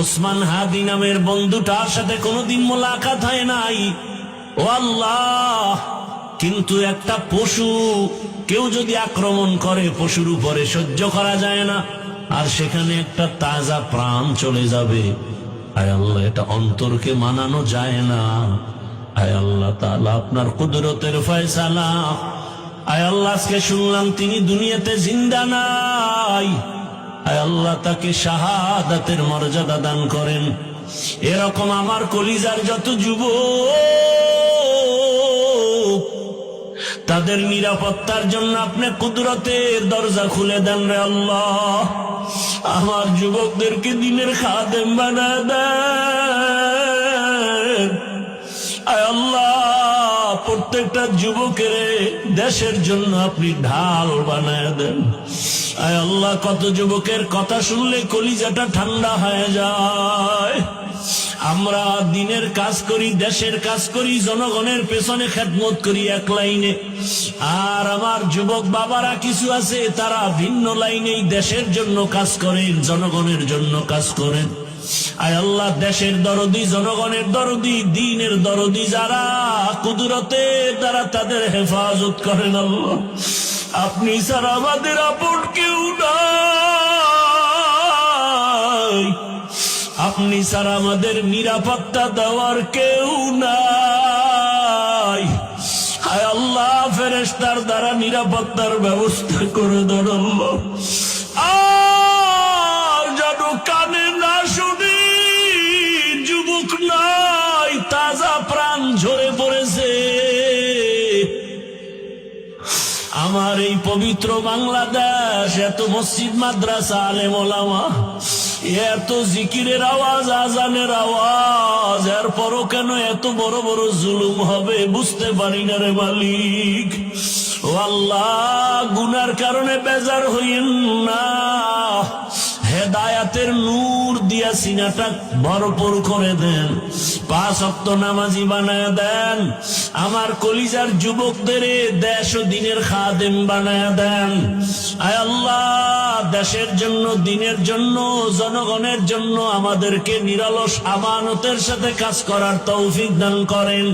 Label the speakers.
Speaker 1: ওসমান হাদি নামের বন্ধুটার সাথে কোনোদিন মোলাকাত হয় নাই। ও আল্লাহ, কিন্তু একটা পশু কেউ যদি আক্রমণ করে পশুর উপরে সহ্য করা যায় না, আর সেখানে একটা তাজা প্রাণ চলে যাবে। আয় আল্লাহ, এটা অন্তরকে মানানো যায় না। আয় আল্লাহ তাআলা, আপনার কুদরতের ফয়সালা। আয় আল্লাহ, আজকে শুনলাম তিনি দুনিয়াতে জিন্দা নাই। আয় আল্লাহ, তাকে শাহাদাতের মর্যাদা দান করেন। এরকম আমার কলিজার যত যুবক, তাদের নিরাপত্তার জন্য আপনি কুদরতের দরজা খুলে দেন রে আল্লাহ। আমার যুবকদেরকে দিনের খাদেম বানায় দেন। আয় আল্লাহ, প্রত্যেকটা যুবকের দেশের জন্য আপনি ঢাল বানায় দেন। আয় আল্লাহ, কত যুবকের কথা শুনলে কলিজাটা ঠান্ডা হয়ে যায়। আমরা দিনের কাজ করি, দেশের কাজ করি, জনগণের পেছনে খেদমত করি এক লাইনে, আর আমার যুবক বাবারা কিছু আছে তারা ভিন্ন লাইনেই দেশের জন্য কাজ করেন, জনগণের জন্য কাজ করেন। আয় আল্লাহ, দেশের দরদি, জনগণের দরদি, দ্বীনের দরদি যারা, কুদরতের দ্বারা তাদের হেফাজত করেন আল্লাহ। আপনি ছাড়া আমাদের আপন কেউ নাই, আপনি ছাড়া আমাদের নিরাপত্তা দেওয়ার কেউ নাই। হায় আল্লাহ, ফেরেশতার দ্বারা নিরাপত্তার ব্যবস্থা করে দেন আল্লাহ। আর যেন কানে না শুনি, যুবক নাই, তাজা প্রাণ ঝরে পড়েছে। আমার এই পবিত্র বাংলাদেশ, এত মসজিদ, মাদ্রাসা, আলেম ওলামা, এত জিকিরের আওয়াজ, আজানের আওয়াজ, এরপরও কেন এত বড় বড় জুলুম হবে বুঝতে পারি না রে মালিক। ও আল্লাহ, গুনার কারণে বেজার হইয়েন না, হেদায়াতের নূর দিয়া সিনাটা ভরপুর করে দেন, 5 ওয়াক্ত নামাজি বানায় দেন। আমার কলিজার যুবকদের দেশ ও দিনের খাদেম বানায় দেন। আয় আল্লাহ, দেশের জন্য, দিনের জন্য, জনগণের জন্য আমাদেরকে নিরলস আমানতের সাথে কাজ করার তৌফিক দান করেন।